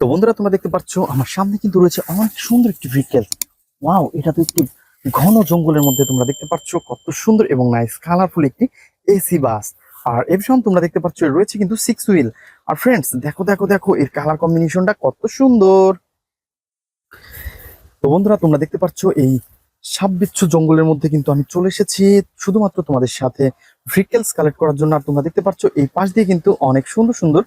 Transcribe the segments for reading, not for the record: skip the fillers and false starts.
তো বন্ধুরা তোমরা দেখতে পাচ্ছ আমার সামনে কিন্তু রয়েছে অনেক সুন্দর একটি ভেহিকেল। ওয়াও, এটা তো একটি ঘন জঙ্গলের মধ্যে তোমরা দেখতে পাচ্ছ কত সুন্দর এবং নাইস কালারফুল একটি এসি বাস। আর এর তোমরা দেখতে পাচ্ছ রয়েছে কিন্তু 6 হুইল। আর ফ্রেন্ডস দেখো দেখো দেখো এর কালার কম্বিনেশনটা কত সুন্দর। তো বন্ধুরা তোমরা দেখতে পাচ্ছ এই সাববিচ্ছু জঙ্গলের মধ্যে কিন্তু আমি চলে এসেছি শুধুমাত্র তোমাদের সাথে ভেহিকেলস কালেক্ট করার জন্য। আর তোমরা দেখতে পাচ্ছ এই পাশ দিয়ে কিন্তু অনেক সুন্দর সুন্দর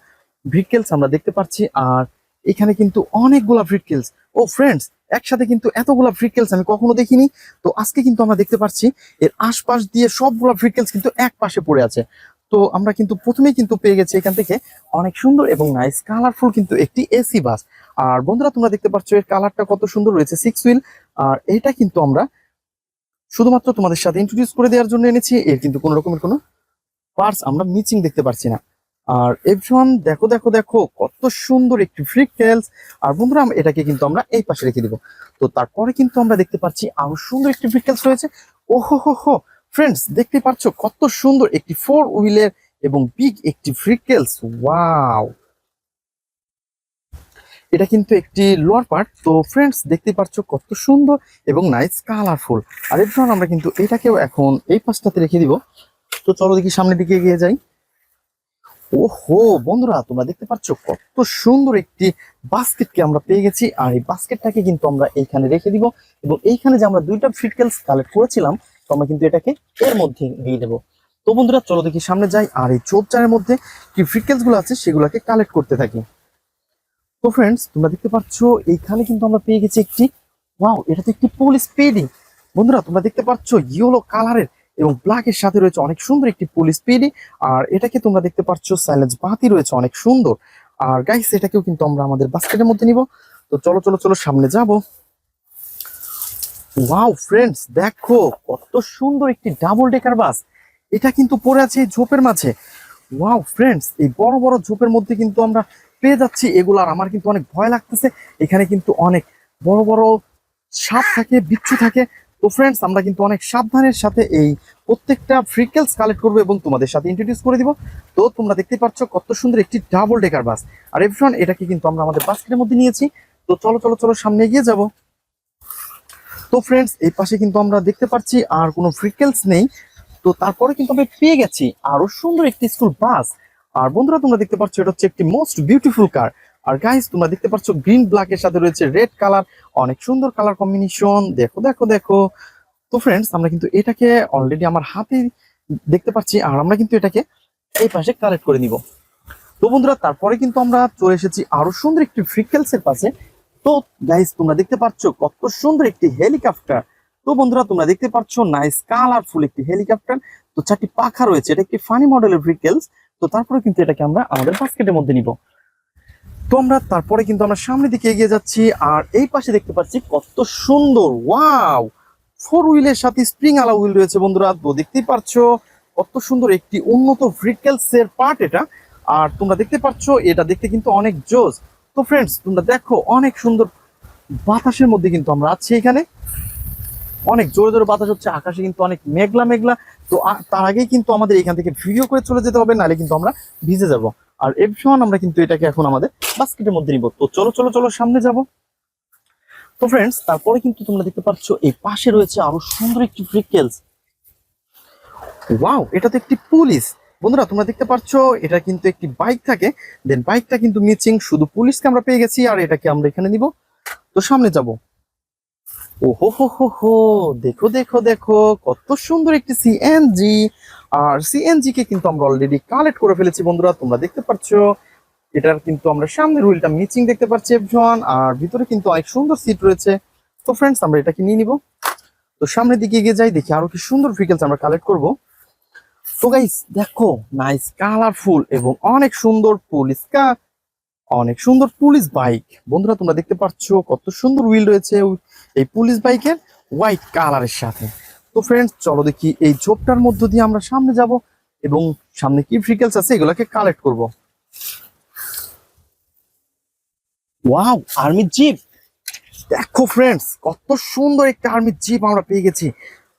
ভেহিকেলস আমরা দেখতে পাচ্ছি। আর এখানে কিন্তু অনেকগুলা ভেহিকেলস। ও ফ্রেন্ডস, একসাথে কিন্তু এতগুলা ভেহিকেলস আমি কখনো দেখিনি। তো আজকে কিন্তু আমরা দেখতে পাচ্ছি এর আশপাশ দিয়ে সবগুলা ভেহিকেলস কিন্তু এক পাশে পড়ে আছে। তো আমরা কিন্তু প্রথমেই কিন্তু পেয়ে গেছি এখান থেকে অনেক সুন্দর এবং নাইস কালারফুল কিন্তু একটি এসি বাস। আর বন্ধুরা তোমরা দেখতে পাচ্ছ এর কালারটা কত সুন্দর রয়েছে, 6 হুইল। আর এটা কিন্তু আমরা শুধুমাত্র তোমাদের সাথে ইন্ট্রোডিউস করে দেওয়ার জন্য এনেছি। এর কিন্তু কোনো রকমের কোনো পার্টস আমরা মিচিং দেখতে পারছি না। আর এভরিওয়ান দেখো দেখো দেখো কত সুন্দর একটি ভেহিকেলস। আর বন্ধুরা এটাকে কিন্তু আমরা এই পাশে রেখে দিব। তো তারপরে কিন্তু আমরা দেখতে পাচ্ছি আরো সুন্দর একটি ভেহিকেলস রয়েছে। ওহো হো হো ফ্রেন্ডস, দেখতে পাচ্ছ কত সুন্দর একটি 4 হুইলের এবং বিগ একটি ভেহিকেলস। ওয়াও, এটা কিন্তু একটি লোয়ার পার্ট। তো ফ্রেন্ডস দেখতে পাচ্ছ কত সুন্দর এবং নাইস কালারফুল। আর এর জন্য আমরা কিন্তু এটাকেও এখন এই পাশটাতে রেখে দিব। তো চলো দেখি সামনের দিকে এগিয়ে যাই। ওহো বন্ধুরা তোমরা দেখতে পাচ্ছ কত সুন্দর একটি বাস্কেটকে আমরা পেয়ে গেছি। আর এই বাস্কেটটাকে কিন্তু আমরা এইখানে রেখে দিব এবং এইখানে যে আমরা দুইটা ভেহিকেলস কালেক্ট করেছিলাম তো আমরা কিন্তু এটাকে এর মধ্যে দিয়ে দেবো। তো বন্ধুরা চলো দেখি সামনে যাই আর এই চোপচারের মধ্যে কি ভেহিকেলস গুলো আছে সেগুলোকে কালেক্ট করতে থাকি। তো ফ্রেন্ডস তোমরা দেখতে পাচ্ছ এইখানে কিন্তু আমরা পেয়ে গেছি একটি, ওয়াও এটা তো একটি পুলিশ স্পিডি। বন্ধুরা তোমরা দেখতে পাচ্ছ ইয়েলো কালারের এবং ব্ল্যাক এর সাথে রয়েছে অনেক সুন্দর একটি পুলিশ স্পিডি। আর এটাকে তোমরা দেখতে পাচ্ছ সাইলেন্স বাতি রয়েছে অনেক সুন্দর। আর গাইস এটাকেও কিন্তু আমরা আমাদের বাস্কেটের মধ্যে নিব। তো চলো চলো চলো সামনে যাব। ওয়াও ফ্রেন্ডস দেখো কত সুন্দর একটি ডাবল ডেকার বাস। এটা কিন্তু পড়ে আছে এই ঝোপের মাঝে। ওয়াও ফ্রেন্ডস, এই বড় বড় ঝোপের মধ্যে কিন্তু আমরা পেয়ে যাচ্ছি এগুলো। আর আমার কিন্তু অনেক ভয় লাগতেছে, এখানে কিন্তু অনেক বড় বড় সাপ থাকে, বিচ্ছু থাকে। তো ফ্রেন্ডস আমরা কিন্তু অনেক সাবধানের সাথে এই প্রত্যেকটা ভেহিকেলস কালেক্ট করবো এবং তোমাদের সাথে ইন্ট্রোডিউস করে দিব। তো তোমরা দেখতে পাচ্ছ কত সুন্দর একটি ডাবল ডেকার বাস। আর এভরিওয়ান এটাকে কিন্তু আমরা আমাদের বাস্কেটের মধ্যে নিয়েছি। তো চলো চলো চলো সামনে এগিয়ে যাব। তো ফ্রেন্ডস এই পাশে কিন্তু আমরা দেখতে পাচ্ছি আর কোনো ভেহিকেলস নেই। তো তারপরে কিন্তু আমরা পেয়ে গেছি আরো সুন্দর একটি স্কুল বাস। আর বন্ধুরা তোমরা দেখতে পাচ্ছ এটা হচ্ছে একটি মোস্ট বিউটিফুল কার। আর গাইস তোমরা দেখতে পাচ্ছ গ্রিন ব্ল্যাক এর সাথে রয়েছে রেড কালার, অনেক সুন্দর কালার কম্বিনেশন। দেখো দেখো দেখো। তো ফ্রেন্ডস আমরা কিন্তু এটাকে অলরেডি আমার হাতে দেখতে পাচ্ছি আর আমরা কিন্তু এটাকে এই পাশে কালেক্ট করে নিব। তো বন্ধুরা তারপরে কিন্তু আমরা চলে এসেছি আরো সুন্দর একটি ভেহিকেলস এর পাশে। তো গাইস তোমরা দেখতে পাচ্ছ কত সুন্দর একটি হেলিকপ্টার। তো বন্ধুরা তোমরা দেখতে পাচ্ছ নাইস কালারফুল একটি হেলিকপ্টার। তো 4টি পাখা রয়েছে, এটা একটি ফানি মডেলের ভেহিকেলস। তো তারপরে কিন্তু এটাকে আমরা আমাদের বাস্কেটের মধ্যে নিব। তো আমরা তারপরে কিন্তু আমরা সামনের দিকে এগিয়ে যাচ্ছি আর এই পাশে দেখতে পাচ্ছি কত সুন্দর, ওয়াও 4 হুইলের সাথে স্প্রিং আলা হুইল রয়েছে। বন্ধুরা তো দেখতেই পাচ্ছ কত সুন্দর একটি উন্নত ভেহিকেলস এর পার্ট এটা। আর তোমরা দেখতে পাচ্ছ এটা দেখতে কিন্তু অনেক জোস। তো ফ্রেন্ডস তোমরা দেখো অনেক সুন্দর বাতাসের মধ্যে কিন্তু আমরা আছি এখানে। অনেক জোরে জোরে বাতাস হচ্ছে, আকাশে কিন্তু অনেক মেঘলা মেঘলা। তো তার আগেই কিন্তু আমাদের এখান থেকে ভিডিও করে চলে যেতে হবে, নাহলে কিন্তু আমরা ভিজে যাব। আর এভরিওয়ান আমরা কিন্তু এটাকে এখন আমাদের বাস্কেটের মধ্যে নিব। তো চলো চলো চলো সামনে যাব। তো ফ্রেন্ডস তারপরে কিন্তু তোমরা দেখতে পাচ্ছ এই পাশে রয়েছে আরো সুন্দর একটি ভেহিকেলস। ওয়াও এটা তো একটি পুলিশ। বন্ধুরা তোমরা দেখতে পাচ্ছ এটা কিন্তু একটি বাইক থাকে, দেন বাইকটা কিন্তু মিচিং, শুধু পুলিশকে আমরা পেয়ে গেছি। আর এটাকে আমরা এখানে নিব। তো সামনে যাব। ও হো হো হো হো, দেখো দেখো দেখো কত সুন্দর একটি সিএনজি। আর সিএনজি কে কিন্তু আমরা অলরেডি কালেক্ট করে ফেলেছি। বন্ধুরা তোমরা দেখতে পাচ্ছ এটার কিন্তু আমরা সামনের হুইলটা মিচিং দেখতে পাচ্ছি এভরিওয়ান। আর ভিতরে কিন্তু অনেক সুন্দর সিট রয়েছে। তো ফ্রেন্ডস আমরা এটাকে নিয়ে নিব। তো সামনের দিকে এগিয়ে যাই, দেখি আরো কি সুন্দর ভেহিকেলস আমরা কালেক্ট করব। তো গাইস দেখো নাইস কালারফুল এবং অনেক সুন্দর পুলিশ কার, অনেক সুন্দর পুলিশ বাইক। বন্ধুরা তোমরা দেখতে পাচ্ছ কত সুন্দর হুইল রয়েছে এই পুলিশ বাইকের হোয়াইট কালারের সাথে। তো ফ্রেন্ডস চলো দেখি এই ঝোপটার মধ্য দিয়ে আমরা সামনে যাব এবং সামনে কি ভেহিকেলস আছে এগুলোকে কালেক্ট করব। Wow army jeep. দেখো ফ্রেন্ডস কত সুন্দর একটা আর্মি জিপ আমরা পেয়ে গেছি।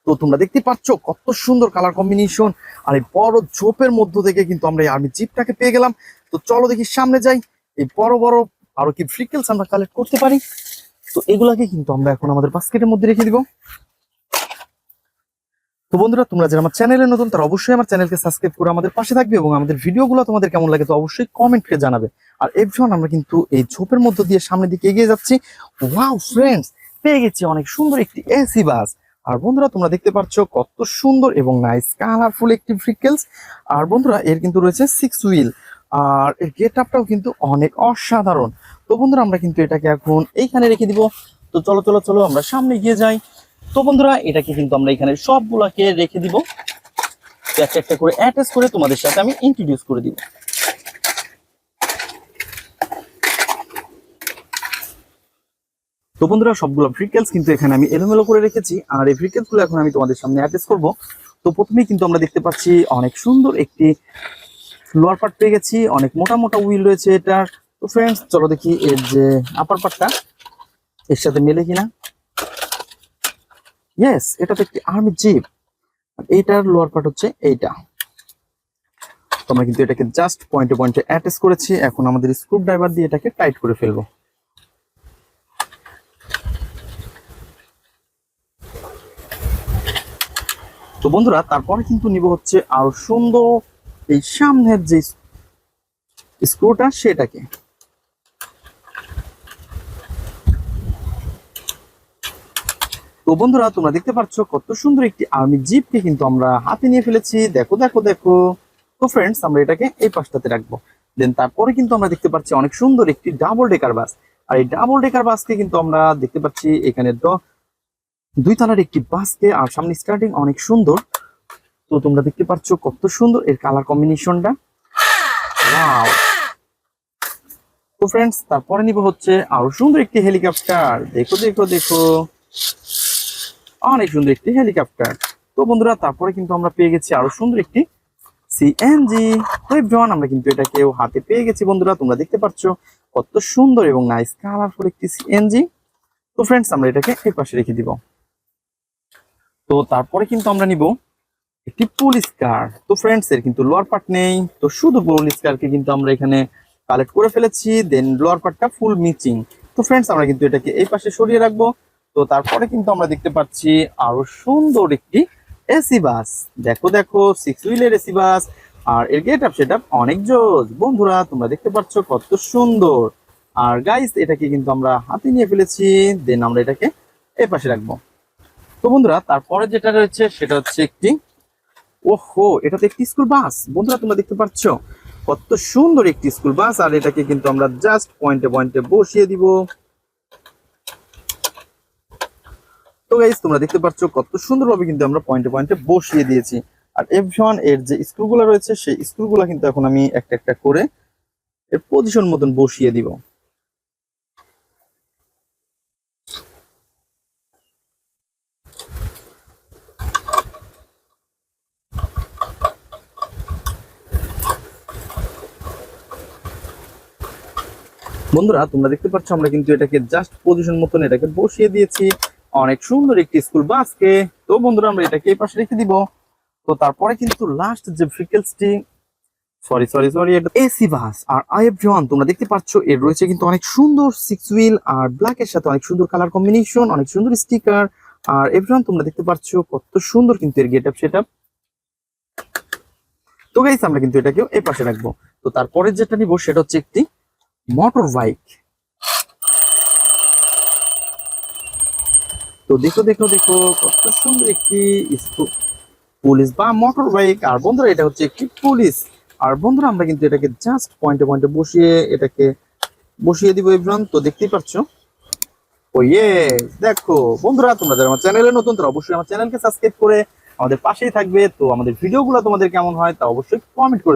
তো তোমরা দেখতে পাচ্ছ কত সুন্দর কালার কম্বিনেশন। আর এই বড় ঝোপের মধ্য থেকে কিন্তু আমরা এই আর্মি জিপটাকে পেয়ে গেলাম। তো চলো দেখি সামনে যাই। এই বড় বড় আরো কি ভেহিকলস আমরা কালেক্ট করতে পারি। তো এগুলাকে কিন্তু আমরা এখন আমাদের বাস্কেটের মধ্যে রেখে দিব। তো বন্ধুরা, তোমরা যারা আমার চ্যানেলে নতুন তারা অবশ্যই আমার চ্যানেলকে সাবস্ক্রাইব করে আমাদের পাশে থাকবে এবং আমাদের ভিডিওগুলো তোমাদের কেমন লাগে তো অবশ্যই কমেন্ট করে জানাবে। আর এভরিওয়ান, আমরা কিন্তু এই ঝোপের মধ্য দিয়ে সামনের দিকে এগিয়ে যাচ্ছি। ওয়াও ফ্রেন্ডস, পেয়ে গেছি অনেক সুন্দর একটি এসি বাস। আর বন্ধুরা, তোমরা দেখতে পাচ্ছ কত সুন্দর এবং নাইস কালারফুল একটি ভেহিকলস। আর বন্ধুরা, এর কিন্তু রয়েছে 6 হুইল আর এর গেট আপটাও কিন্তু অনেক অসাধারণ। তো বন্ধুরা, আমরা কিন্তু এটাকে এখন এইখানে রেখে দিব। তো চলো চলো চলো আমরা সামনে গিয়ে যাই। তো বন্ধুরা, এটাকে কিন্তু আমরা এখানে সবগুলাকে রেখে দিব, একটা একটা করে অ্যাটাচ করে তোমাদের সাথে আমি ইন্ট্রোডিউস করে দিব। তো বন্ধুরা, সবগুলো ভেহিকলস কিন্তু এখানে আমি এলোমেলো করে রেখেছি আর এই ভেহিকলস গুলো এখন আমি তোমাদের সামনে অ্যাটাচ করব। তো প্রথমেই কিন্তু আমরা দেখতে পাচ্ছি অনেক সুন্দর একটি লোয়ার পার্ট পেয়ে গেছি, অনেক মোটা মোটা হুইল রয়েছে এটার। তো ফ্রেন্ডস, চলো দেখি এর যে আপার পার্টটা এর সাথে মেলে কিনা। ইয়েস, এটা তো একটি আর্মি জিপ। এইটার লোয়ার পার্ট হচ্ছে এইটা। তো আমরা কিন্তু এটাকে জাস্ট পয়েন্টে পয়েন্টে অ্যাটাচ করেছি। এখন আমাদের স্ক্রু ড্রাইভার দিয়ে এটাকে টাইট করে ফেলবো। তো বন্ধুরা, তারপরে কিন্তু নিব হচ্ছে আরো সুন্দর এই সামনের যে স্ক্রুটা সেটাকে। তো বন্ধুরা, তোমরা দেখতে পাচ্ছ কত সুন্দর একটি আর্মি জিপকে কিন্তু আমরা হাতে নিয়ে ফেলেছি। দেখো দেখো দেখো। তো ফ্রেন্ডস, আমরা এটাকে এই পাশটাতে রাখবো। দেন তারপরে কিন্তু আমরা দেখতে পাচ্ছি অনেক সুন্দর একটি ডাবল ডেকার বাস। আর এই ডাবল ডেকার বাসকে কিন্তু আমরা দেখতে পাচ্ছি এখানে 2 তলার একটি বাসকে, আর সামনে স্টার্টিং অনেক সুন্দর। তো তোমরা দেখতে পাচ্ছ কত সুন্দর এর কালার কম্বিনেশনটা। ওয়াও। তো ফ্রেন্ডস, তারপরে নিব হচ্ছে আরো সুন্দর একটি হেলিকপ্টার। দেখো দেখো দেখো, অনেক সুন্দর একটি হেলিকপ্টার। তো বন্ধুরা, তারপরে কিন্তু আমরা পেয়ে গেছি আরো সুন্দর একটি সিএনজি। তো এভরিওয়ান, আমরা কিন্তু এটাকেও হাতে পেয়ে গেছি। বন্ধুরা, তোমরা দেখতে পাচ্ছ কত সুন্দর এবং নাইস কালারফুল একটি সিএনজি। তো ফ্রেন্ডস, আমরা এটাকে এই পাশে রেখে দিব। তো তারপরে কিন্তু আমরা নিব একটি পুলিশ কার। তো ফ্রেন্ডস, এর কিন্তু লোয়ার পার্ট নেই, তো শুধু পুলিশ কারকে কিন্তু আমরা এখানে কালেক্ট করে ফেলেছি। দেন লোয়ার পার্টটা ফুল মিচিং। তো ফ্রেন্ডস, আমরা কিন্তু এটাকে এই পাশে সরিয়ে রাখবো। তো তারপরে কিন্তু আমরা দেখতে পাচ্ছি আরো সুন্দর একটি এসি বাস। দেখো দেখো, 6 হুইলের এসি বাস। আর এর গেট আপ সেট আপ অনেক জোস। বন্ধুরা, তোমরা দেখতে পাচ্ছ কত সুন্দর। আর গাইস, এটাকে কিন্তু আমরা হাতে নিয়ে ফেলেছি। দেন আমরা এটাকে এই পাশে রাখবো। তো বন্ধুরা, তারপরে যেটা রয়েছে সেটা হচ্ছে একটি, ওহো, এটা তো একটি স্কুল বাস। বন্ধুরা, তোমরা দেখতে পাচ্ছ কত সুন্দর একটি স্কুল বাস। আর এটাকে কিন্তু আমরা জাস্ট পয়েন্টে পয়েন্টে বসিয়ে দিব। তো গাইস, তোমরা দেখতে পাচ্ছ কত সুন্দরভাবে কিন্তু আমরা পয়েন্টে পয়েন্টে বসিয়ে দিয়েছি। আর এফ1 এর যে স্ক্রুগুলো রয়েছে সেই স্ক্রুগুলো কিন্তু এখন আমি একটা একটা করে এর পজিশন মতন বসিয়ে দিব। বন্ধুরা, তোমরা দেখতে পাচ্ছ আমরা কিন্তু এটাকে জাস্ট পজিশন মতন এটাকে বসিয়ে দিয়েছি অনেক সুন্দর একটি স্কুল বাসকে। তো বন্ধুরা, আমরা এটাকে এই পাশে রেখে দিব। তো তারপরে কিন্তু লাস্ট যে ভেহিকলসটি, সরি সরি সরি, এটা এসি বাস। আর এভরিওয়ান, তোমরা দেখতে পাচ্ছ এর রয়েছে কিন্তু অনেক সুন্দর 6 হুইল আর ব্ল্যাক এর সাথে অনেক সুন্দর কালার কম্বিনেশন, অনেক সুন্দর স্টিকার। আর এভরিওয়ান, তোমরা দেখতে পাচ্ছ কত সুন্দর কিন্তু এর গেট আপ সেটআপ। তো গাইস, আমরা কিন্তু এটাকেও এই পাশে রাখবো। তো তারপরে যেটা নিব সেটা হচ্ছে একটি মোটর বাইক। তো দেখো দেখো দেখো, কত সুন্দর একটি পুলিশ বা মোটর বাইক। আর বন্ধুরা, এটা হচ্ছে একটি পুলিশ। আর বন্ধুরা, আমরা কিন্তু এটাকে জাস্ট পয়েন্টে পয়েন্টে বসিয়ে এটাকে বসিয়ে দিব এভরিওয়ান। তো দেখতেই পাচ্ছ। ও ইয়েস, দেখো বন্ধুরা, তোমরা যারা আমার চ্যানেলে নতুন তারা অবশ্যই আমার চ্যানেলকে সাবস্ক্রাইব করে আমাদের পাশেই থাকবে। তো আমাদের ভিডিওগুলো তোমাদের কেমন হয় তা অবশ্যই কমেন্ট করে